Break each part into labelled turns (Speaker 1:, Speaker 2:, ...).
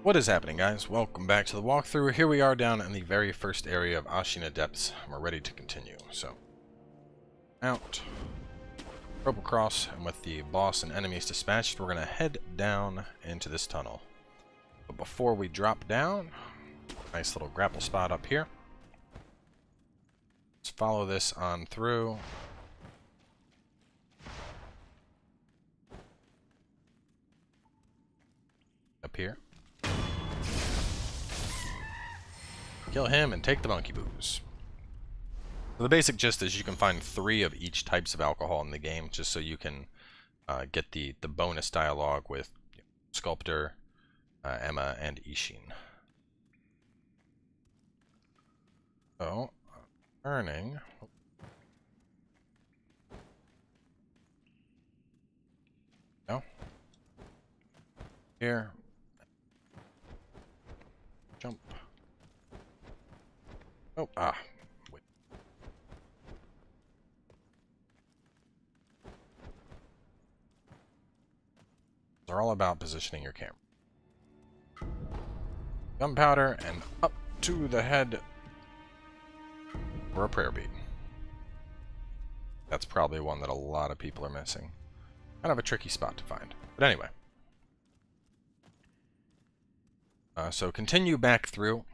Speaker 1: What is happening, guys? Welcome back to the walkthrough. Here we are down in the very first area of Ashina depths. We're ready to continue. So, out, rope across, and with the boss and enemies dispatched, we're going to head down into this tunnel. But before we drop down, nice little grapple spot up here. Let's follow this on through. Up here. Kill him and take the monkey booze. So the basic gist is you can find 3 of each types of alcohol in the game, just so you can get the bonus dialogue with Sculptor, Emma, and Ishin. So, turning. No. Here. Jump. Oh, wait. They're all about positioning your camera. Gunpowder and up to the head for a prayer bead. That's probably one that a lot of people are missing. Kind of a tricky spot to find. But anyway. So continue back through.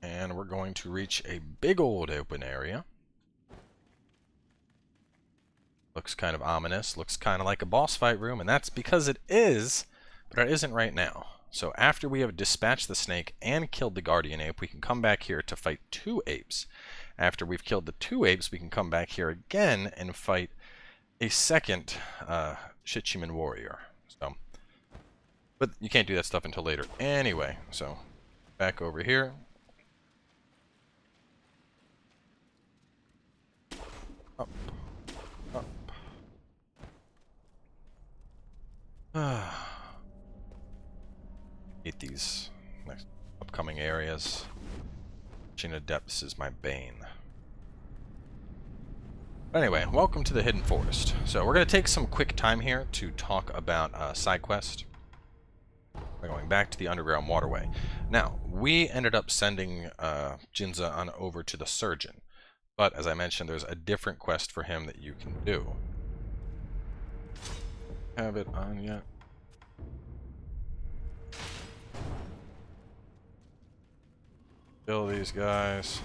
Speaker 1: And we're going to reach a big old open area. Looks kind of ominous. Looks kind of like a boss fight room. And that's because it is, but it isn't right now. So after we have dispatched the snake and killed the guardian ape, we can come back here to fight 2 apes. After we've killed the 2 apes, we can come back here again and fight a second Shichiman warrior. So, but you can't do that stuff until later anyway. So back over here. Up. Up. Hate these next upcoming areas. Ashina depths is my bane. But anyway, welcome to the Hidden Forest. So we're going to take some quick time here to talk about side quest. We're going back to the underground waterway. Now, we ended up sending Jinza on over to the surgeon. But, as I mentioned, there's a different quest for him that you can do. Have it on yet? Kill these guys.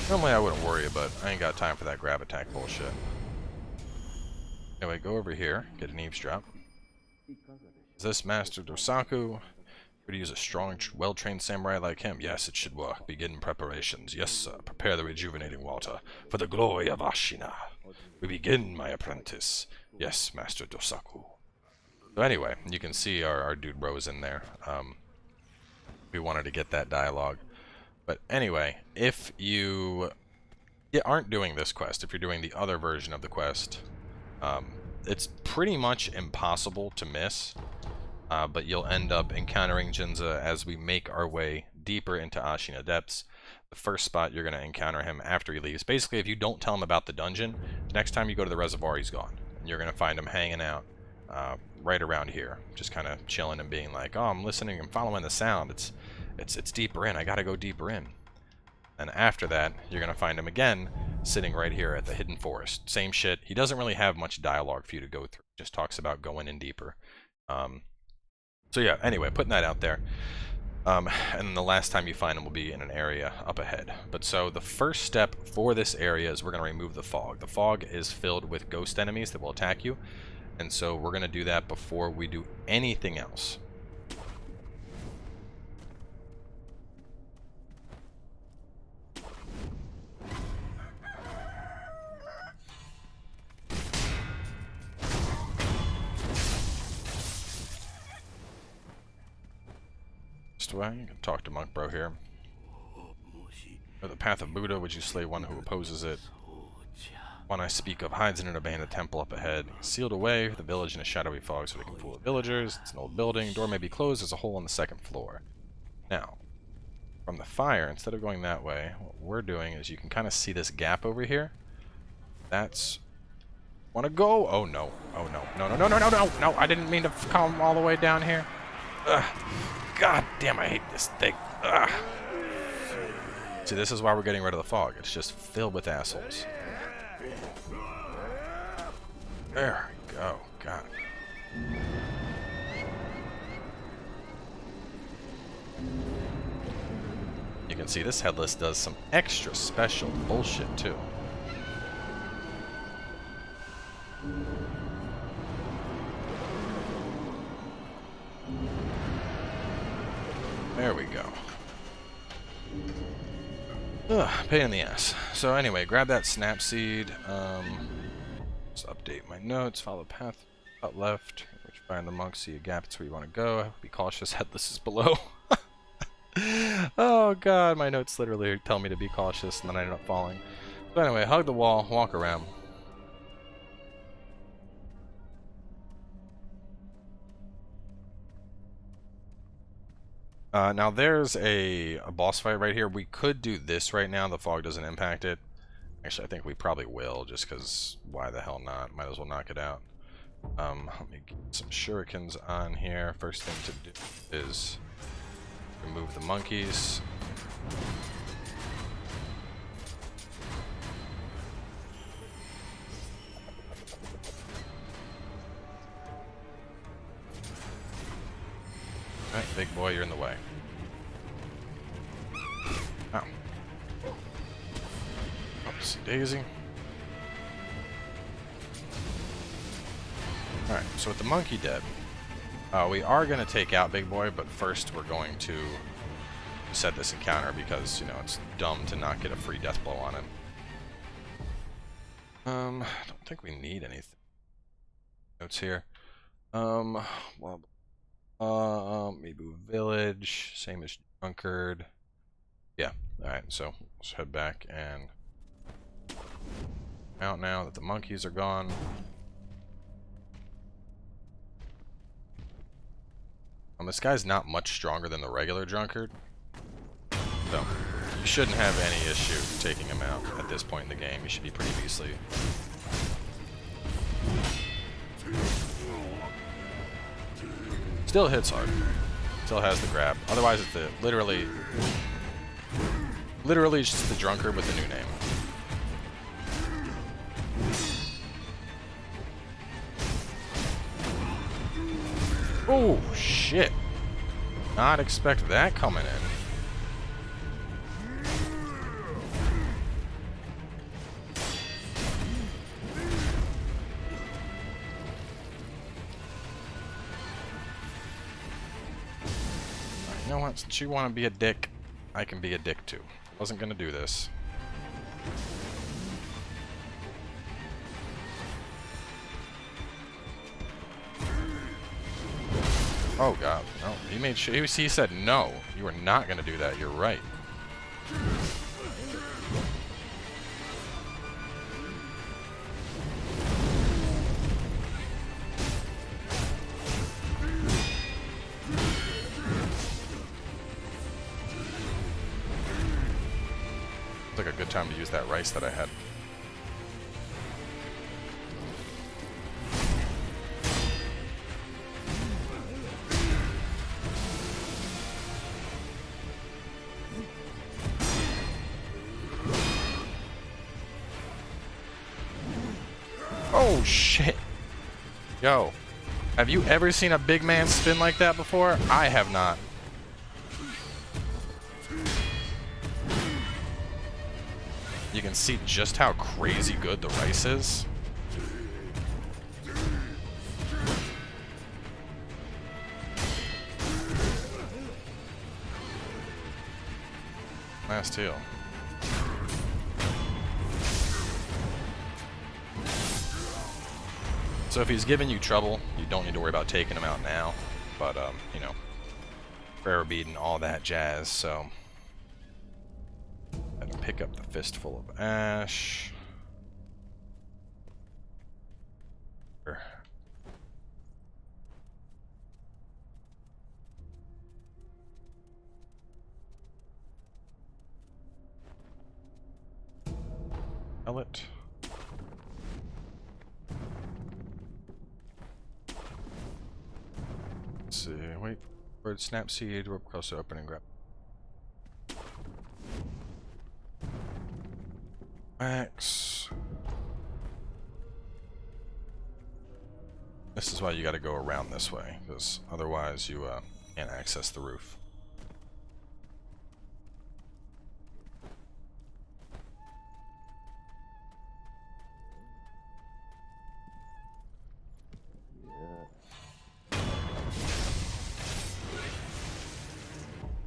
Speaker 1: Normally I wouldn't worry, but I ain't got time for that grab attack bullshit. Anyway, go over here, get an eavesdrop. Is this Master Dosaku? Could use a strong, well-trained samurai like him? Yes, it should work. Begin preparations. Yes, sir. Prepare the rejuvenating water. For the glory of Ashina. We begin, my apprentice. Yes, Master Dosaku. So anyway, you can see our dude Rose in there. We wanted to get that dialogue. But anyway, if you aren't doing this quest, if you're doing the other version of the quest, it's pretty much impossible to miss, but you'll end up encountering Jinza as we make our way deeper into Ashina depths. The first spot you're going to encounter him after he leaves. Basically, if you don't tell him about the dungeon, next time you go to the reservoir, he's gone. And you're going to find him hanging out right around here, just kind of chilling and being like, oh, I'm listening, I'm following the sound. It's deeper in. I got to go deeper in. And after that, you're going to find him again, sitting right here at the Hidden Forest. Same shit. He doesn't really have much dialogue for you to go through. Just talks about going in deeper. So yeah, anyway, putting that out there. And then the last time you find him will be in an area up ahead. But so the first step for this area is we're going to remove the fog. The fog is filled with ghost enemies that will attack you. And so we're going to do that before we do anything else. Way. You can talk to Monk Bro here. Or the path of Buddha, would you slay one who opposes it? One I speak of hides in an abandoned temple up ahead. Sealed away, the village in a shadowy fog so they can fool the villagers. It's an old building. Door may be closed. There's a hole on the 2nd floor. Now, from the fire, instead of going that way, what we're doing is you can kind of see this gap over here. That's... Want to go? Oh no. Oh no. No, no, no, no, no, no! No, I didn't mean to come all the way down here. Ugh. God damn, I hate this thing. Ugh. See, this is why we're getting rid of the fog. It's just filled with assholes. There we go. God. You can see this headless does some extra special bullshit too. There we go. Ugh, pain in the ass. So anyway, grab that snap seed. Just update my notes. Follow the path up left. Which find the monk. See a gap. It's where you want to go. Be cautious. Headless is below. Oh god, my notes literally tell me to be cautious, and then I end up falling. So anyway, hug the wall. Walk around. Now there's a boss fight right here. We could do this right now. The fog doesn't impact it. Actually, I think we probably will, just because why the hell not? Might as well knock it out. Let me get some shurikens on here. First thing to do is remove the monkeys. Alright, big boy, you're in the way. Ow. Oopsie daisy. Alright, so with the monkey dead, we are going to take out Big Boy, but first we're going to set this encounter because, you know, it's dumb to not get a free death blow on him. I don't think we need anything. Notes here. Well, Mibu Village, same as Drunkard. Yeah, alright, so let's head back and out now that the monkeys are gone. This guy's not much stronger than the regular Drunkard, so you shouldn't have any issue taking him out at this point in the game. You should be pretty beastly. Still hits hard. Still has the grab. Otherwise, it's the literally just the Drunkard with the new name. Oh shit! Not expect that coming in. You know what? Since you want to be a dick, I can be a dick too. Wasn't gonna do this. Oh god, no. He made sure. He said no. You were not gonna do that. You're right. It's like a good time to use that rice that I had. Oh shit. Yo, have you ever seen a big man spin like that before? I have not. You can see just how crazy good the rice is. Last heal. So if he's giving you trouble, you don't need to worry about taking him out now. But, you know, prayer bead and all that jazz, so... And pick up the fistful of ash. pellet. Let's see, wait for it, snap seed, rope crosser, open and grab. Wax. This is why you gotta go around this way, because otherwise you can't access the roof.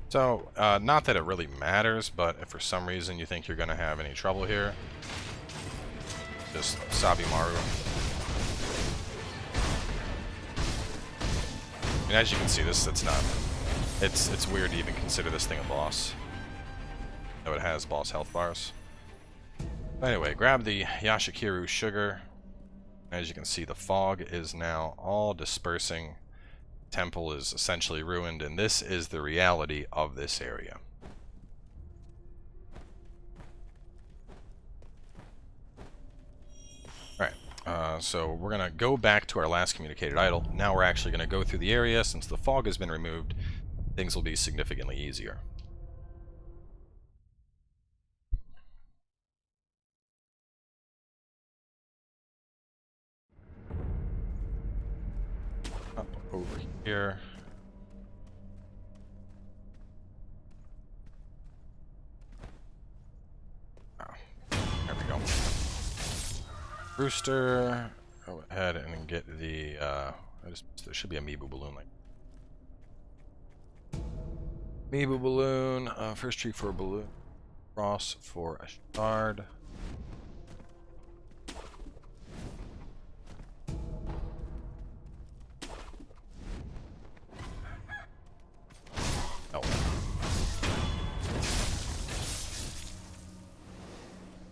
Speaker 1: So, not that it really matters, but if for some reason you think you're going to have any trouble here, just Sabimaru. And as you can see, it's weird to even consider this thing a boss. Though it has boss health bars. But anyway, grab the Yashikiru sugar. As you can see, the fog is now all dispersing. Temple is essentially ruined, and this is the reality of this area. Alright, so we're gonna go back to our last communicated idol. Now we're actually gonna go through the area. Since the fog has been removed, things will be significantly easier. Up over here. Oh, there we go. Rooster, go ahead and get the, there should be a Meebu balloon. Meebu balloon, first tree for a balloon, cross for a shard.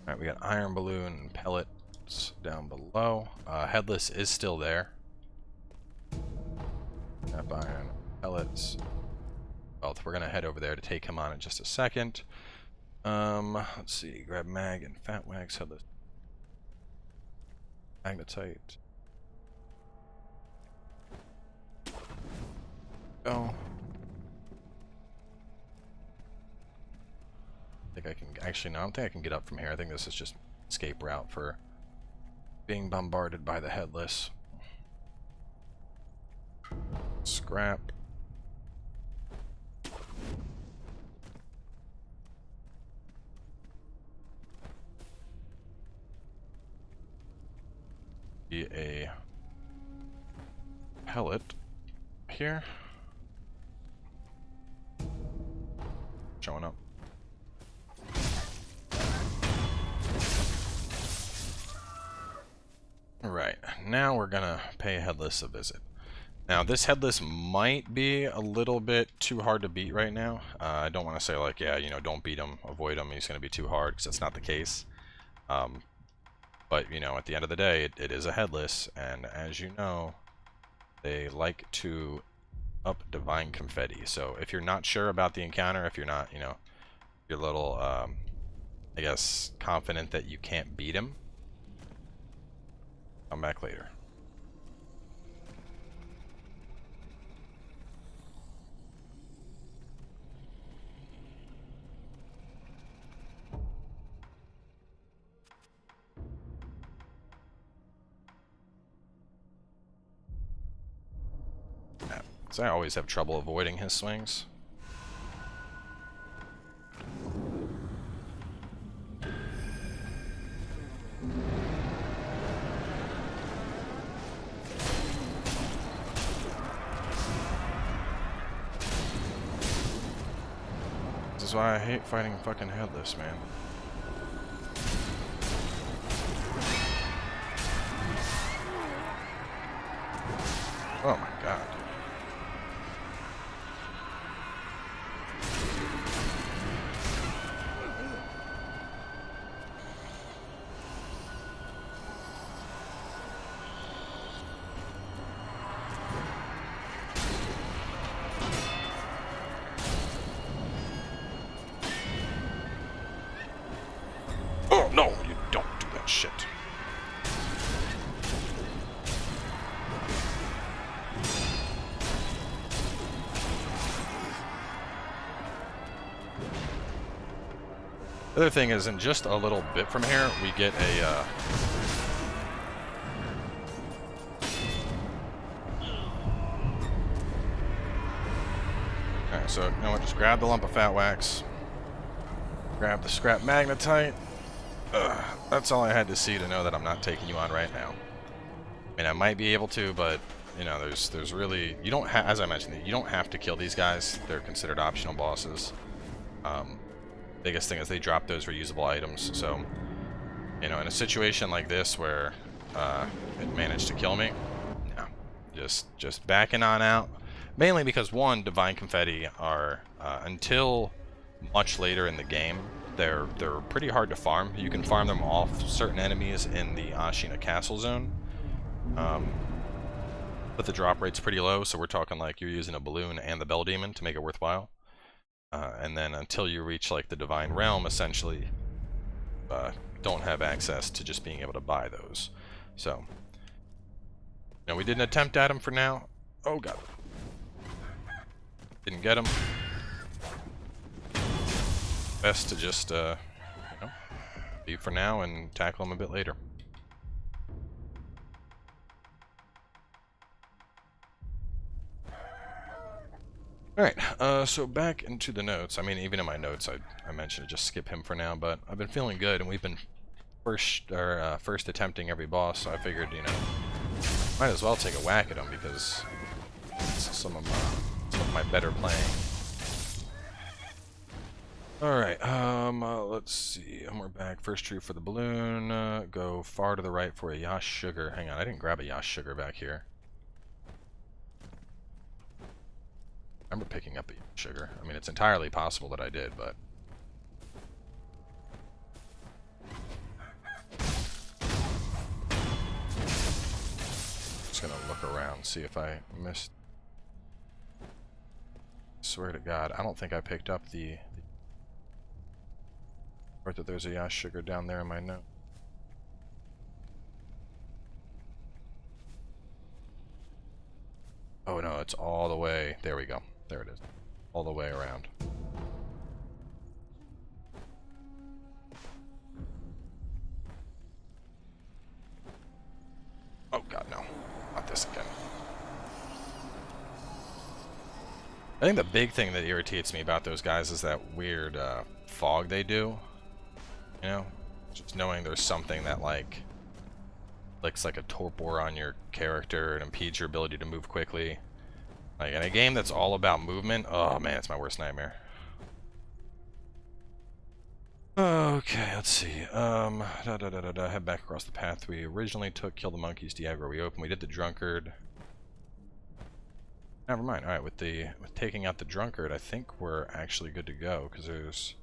Speaker 1: Alright, we got iron balloon and pellets down below. Headless is still there. Grab iron, pellets. Wealth. We're gonna head over there to take him on in just a second. Let's see, grab mag and fat wax, headless. Magnetite. Oh. I think I can, actually no, I don't think I can get up from here. I think this is just escape route for being bombarded by the headless. Scrap. Be a pellet here. Showing up. Alright, now we're gonna pay Headless a visit. Now, this Headless might be a little bit too hard to beat right now. I don't want to say, like, yeah, you know, don't beat him, avoid him, he's gonna be too hard, because that's not the case. But, you know, at the end of the day, it is a Headless, and as you know, they like to up Divine Confetti. So, if you're not sure about the encounter, if you're not, you know, you're a little, I guess, confident that you can't beat him, come back later. Yeah, so I always have trouble avoiding his swings. This is why I hate fighting fucking Headless, man. Oh my god. Oh no, you don't do The other thing is, in just a little bit from here, we get a, Alright, so, you know what, just grab the lump of fat wax. Grab the scrap magnetite. That's all I had to see to know that I'm not taking you on right now. I mean, I might be able to, but, you know, there's really... You don't have, as I mentioned, you don't have to kill these guys. They're considered optional bosses. Biggest thing is they drop those reusable items, so... You know, in a situation like this where it managed to kill me, no. Just backing on out. Mainly because, one, Divine Confetti are, until much later in the game, they're pretty hard to farm. You can farm them off certain enemies in the Ashina Castle Zone. But the drop rate's pretty low, so we're talking like you're using a balloon and the Bell Demon to make it worthwhile. And then until you reach like the Divine Realm, essentially, don't have access to just being able to buy those. So, you know, we did an attempt at them for now. Oh god. Didn't get him. Best to just, you know, leave for now and tackle him a bit later. Alright, so back into the notes. I mean, even in my notes, I mentioned to just skip him for now, but I've been feeling good, and we've been first attempting every boss, so I figured, you know, might as well take a whack at him, because it's some of my better playing. Alright, let's see, and we're back. First tree for the balloon, go far to the right for a Yash Sugar. Hang on, I didn't grab a Yash Sugar back here. I remember picking up a sugar. I mean, it's entirely possible that I did, but... Just gonna look around, see if I missed... Swear to God, I don't think I picked up the... Or that there's a Yash Sugar down there in my note. Oh no, it's all the way... There we go. There it is. All the way around. Oh god, no. Not this again. I think the big thing that irritates me about those guys is that weird fog they do. You know? Just knowing there's something that like looks like a torpor on your character and impedes your ability to move quickly. Like, in a game that's all about movement, oh man, it's my worst nightmare. Okay, let's see. Head back across the path we originally took, kill the monkeys, de-aggro, reopen. We did the drunkard. Never mind. Alright, with taking out the drunkard, I think we're actually good to go, because there's...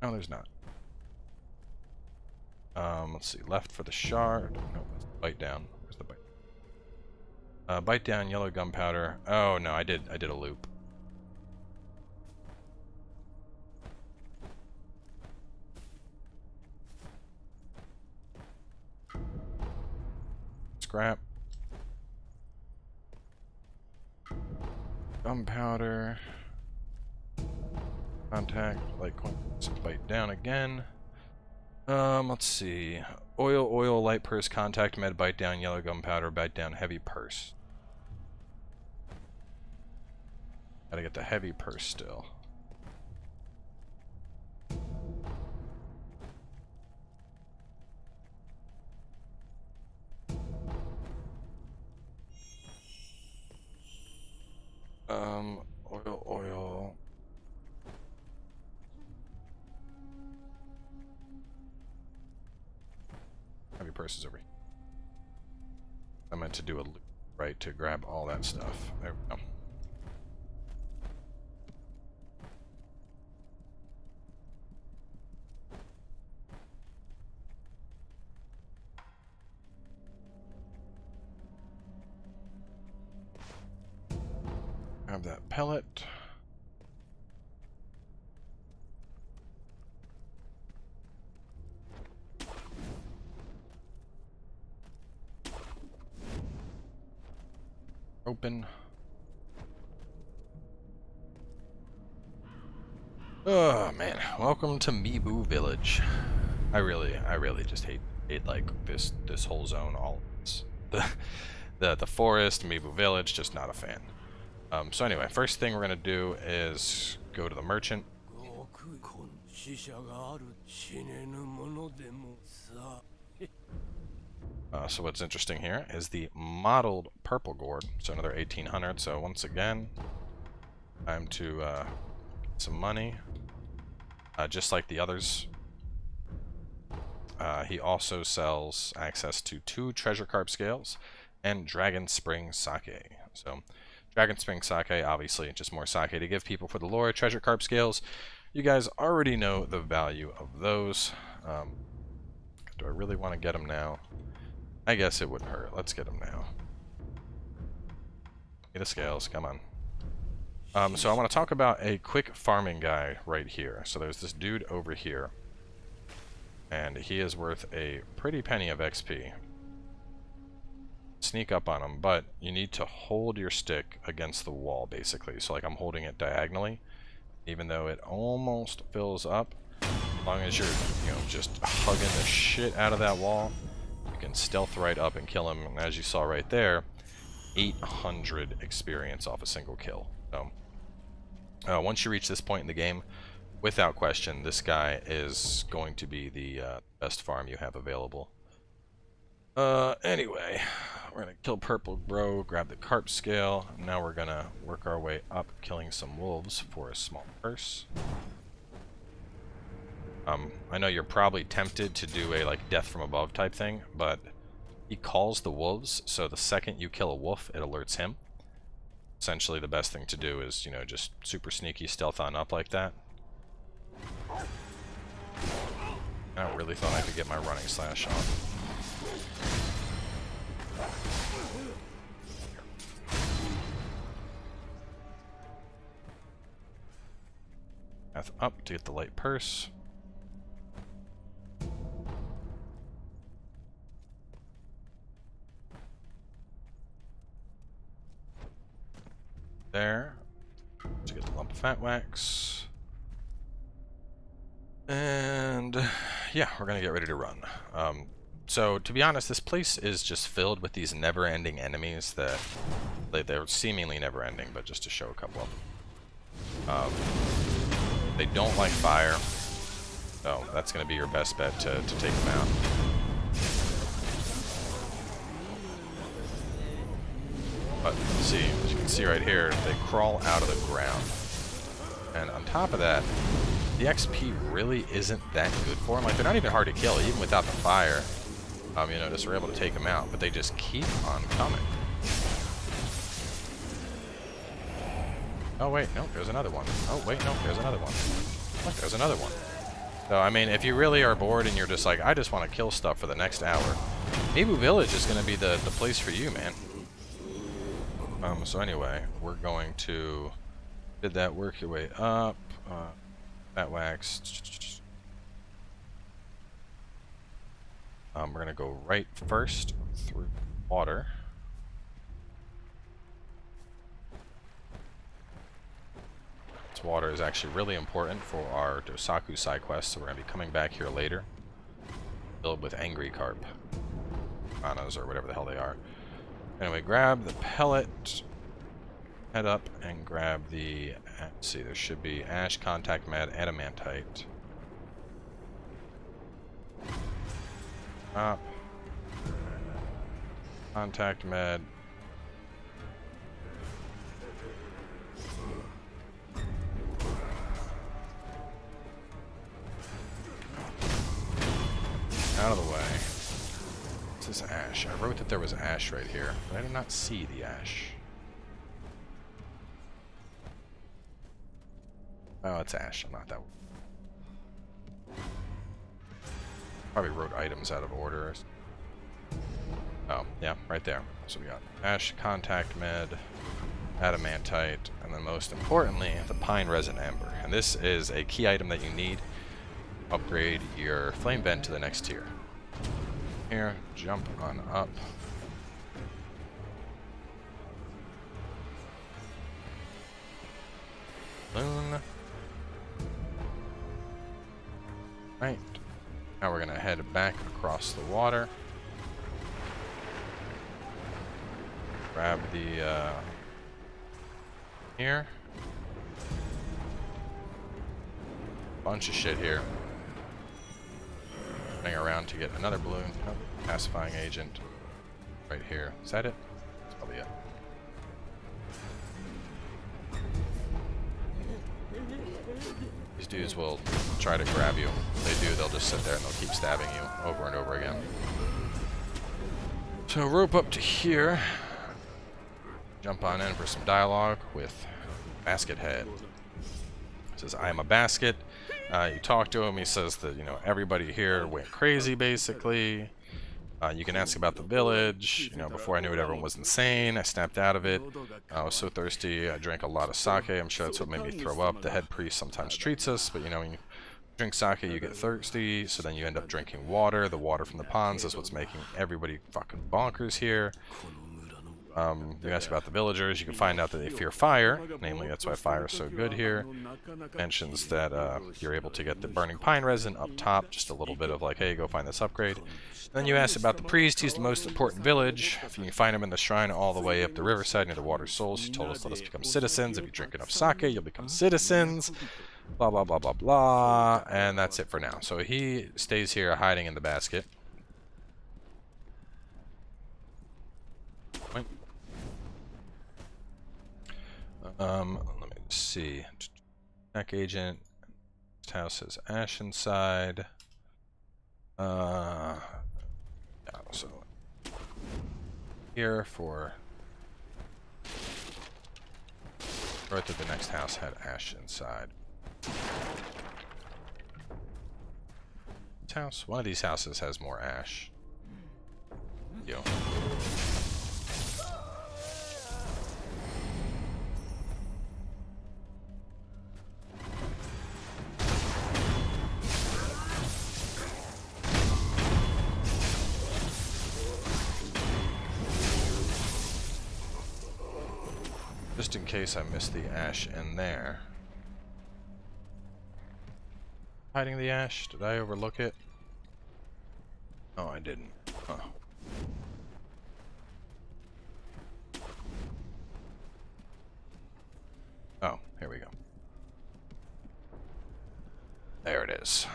Speaker 1: No, there's not. Let's see, left for the shard. No, that's the bite down. Where's the bite? Bite down, yellow gunpowder. Oh no, I did a loop. Scrap. Gunpowder. Contact, light coin, bite down again. Let's see. Oil, light purse, contact med, bite down, yellow gunpowder, bite down, heavy purse. Gotta get the heavy purse still. Oil. Heavy purses over here. I meant to do a loop, right, to grab all that stuff. There we go. Grab that pellet. Open. Oh man, welcome to Mibu Village. I really just hate like this whole zone. All the forest, Mibu Village, just not a fan. So anyway, first thing we're gonna do is go to the merchant. So what's interesting here is the modeled purple gourd, so another 1800. So once again, time to get some money, just like the others. He also sells access to 2 treasure carp scales and Dragon Spring sake. So Dragon Spring sake, obviously just more sake to give people for the lore. Treasure carp scales, you guys already know the value of those. Do I really want to get them now? I guess it wouldn't hurt. Let's get them now. Get the scales, come on. So I want to talk about a quick farming guy right here. So there's this dude over here, and he is worth a pretty penny of XP. Sneak up on him, but you need to hold your stick against the wall, basically. So like I'm holding it diagonally, even though it almost fills up. As long as you're, just hugging the shit out of that wall, you can stealth right up and kill him. And as you saw right there, 800 experience off a single kill. So once you reach this point in the game, without question, this guy is going to be the best farm you have available. Anyway, we're gonna kill Purple Bro, grab the carp scale. Now we're gonna work our way up, killing some wolves for a small purse. I know you're probably tempted to do a like death from above type thing, but he calls the wolves, so the second you kill a wolf, it alerts him. Essentially, the best thing to do is, just super sneaky stealth on up like that. I really thought I could get my running slash on. Path up to get the light purse. There. To get the lump of fat wax. And yeah, we're gonna get ready to run. So to be honest, this place is just filled with these never-ending enemies that they're seemingly never-ending, but just to show a couple of them. They don't like fire, so that's gonna be your best bet to take them out. But see, as you can see right here, they crawl out of the ground. And on top of that, the XP really isn't that good for them. Like, they're not even hard to kill, even without the fire. Just we're able to take them out, but they just keep on coming. Oh wait, no, there's another one. Oh wait, no, there's another one. Look, there's another one. So, I mean, if you really are bored and you're just like, I just want to kill stuff for the next hour, Mibu Village is going to be the place for you, man. So anyway, we're going to... Did that work your way up? Fat wax. We're going to go right first through water. This water is actually really important for our Dosaku side quest, so we're going to be coming back here later. Filled with angry carp. Piranhas or whatever the hell they are. Anyway, grab the pellet, head up and grab the, let's see, there should be ash, contact med, adamantite. Up. Contact med. Out of the way. This is ash. I wrote that there was ash right here, but I did not see the ash. Oh, it's ash. I'm not that. Probably wrote items out of order. Oh, yeah, right there. So we got ash, contact med, adamantite, and then most importantly, the pine resin amber. And this is a key item that you need to upgrade your flame vent to the next tier. Here, jump on up. Balloon. Right. Now we're gonna head back across the water. Grab the here. Bunch of shit here. Running around to get another balloon. Oh, pacifying agent. Right here. Is that it? That's probably it. These dudes will try to grab you. If they do, they'll just sit there and they'll keep stabbing you over and over again. So rope up to here. Jump on in for some dialogue with Basket Head. He says, I am a basket. You talk to him, he says that, you know, everybody here went crazy, basically. You can ask about the village. You know, before I knew it, everyone was insane. I snapped out of it. I was so thirsty, I drank a lot of sake. I'm sure that's what made me throw up. The head priest sometimes treats us, but, you know, when you drink sake, you get thirsty, so then you end up drinking water. The water from the ponds is what's making everybody fucking bonkers here. You ask about the villagers, you can find out that they fear fire, namely that's why fire is so good here. Mentions that you're able to get the burning pine resin up top, just a little bit of like, hey, go find this upgrade. Then you ask about the priest, he's the most important village. If you can find him in the shrine all the way up the riverside near the water souls, he told us let us become citizens. If you drink enough sake, you'll become citizens. Blah, blah, blah, blah, blah. And that's it for now. So he stays here hiding in the basket. Let me see. Tech agent. This house has ash inside. Yeah, so here for right that the next house had ash inside. This house? One of these houses has more ash. Yo. Just in case I missed the ash in there. Hiding the ash? Did I overlook it? Oh, I didn't. Huh. Oh, here we go. There it is.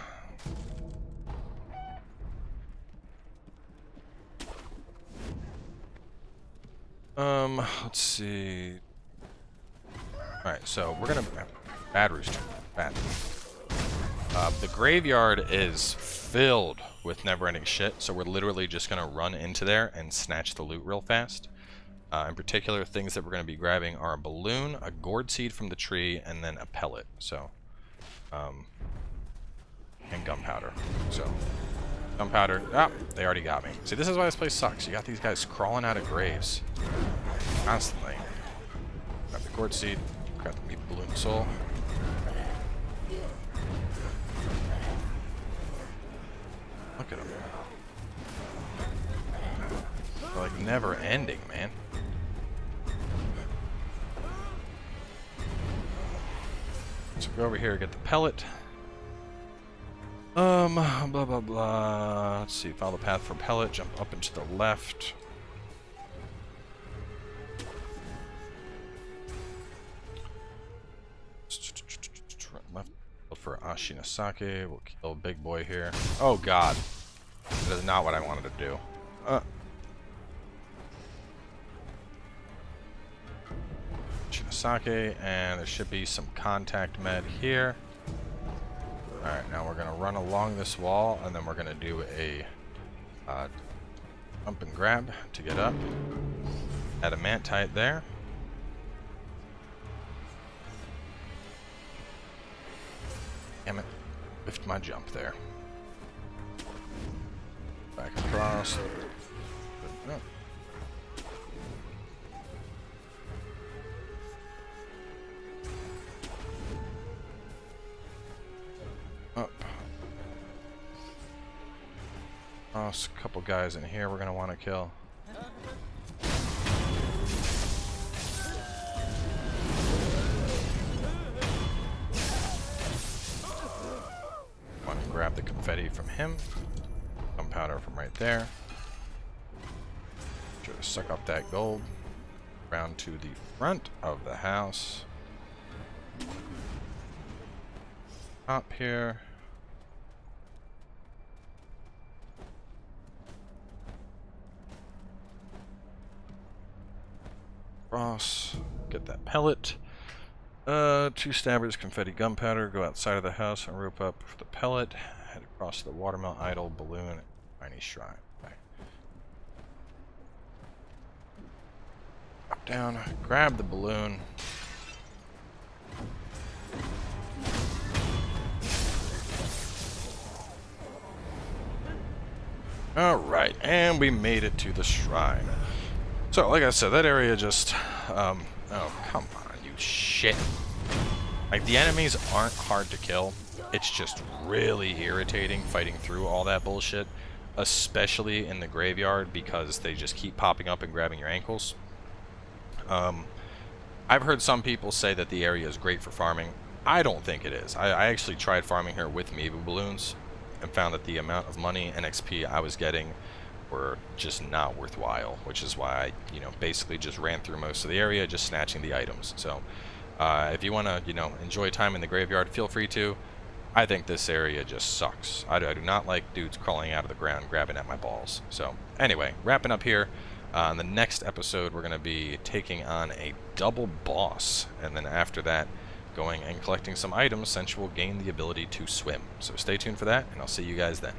Speaker 1: Let's see. Alright, so we're gonna... Bad rooster. Bad. The graveyard is filled with never-ending shit, so we're literally just gonna run into there and snatch the loot real fast. In particular, things that we're gonna be grabbing are a balloon, a gourd seed from the tree, and then a pellet. So, and gunpowder. So, gunpowder. Ah, they already got me. See, this is why this place sucks. You got these guys crawling out of graves constantly. Grab the gourd seed. Grab the meat balloon soul. Look at them. They're like never ending, man. So go over here, get the pellet. Blah blah blah. Let's see, follow the path for pellet, jump up and to the left. Left for Ashina sake. We'll kill a big boy here. Oh god. That is not what I wanted to do. Ashina sake, and there should be some contact med here. Alright, now we're gonna run along this wall, and then we're gonna do a jump and grab to get up. Adamantite there. Damn it. Lift my jump there. Back across. Oh. Up. Oh, a couple guys in here we're gonna want to kill. grab the confetti from him. Gunpowder from right there. Just suck up that gold. Round to the front of the house. Up here. Cross. Get that pellet. 2 stabbers, confetti, gunpowder. Go outside of the house and rope up for the pellet. Head across the watermill idol, balloon, tiny shrine. Okay. Up, down, grab the balloon. Alright, and we made it to the shrine. So, like I said, that area just, oh, come on, you shit. Like, the enemies aren't hard to kill. It's just really irritating fighting through all that bullshit, especially in the graveyard, because they just keep popping up and grabbing your ankles. I've heard some people say that the area is great for farming. I don't think it is. I actually tried farming here with Meebu balloons and found that the amount of money and XP I was getting were just not worthwhile, which is why I, basically just ran through most of the area, just snatching the items. So, if you want to, enjoy time in the graveyard, feel free to. I think this area just sucks. I do not like dudes crawling out of the ground, grabbing at my balls. So, anyway, wrapping up here. In the next episode, we're going to be taking on a double boss, and then after that, going and collecting some items since we'll gain the ability to swim. So stay tuned for that, and I'll see you guys then.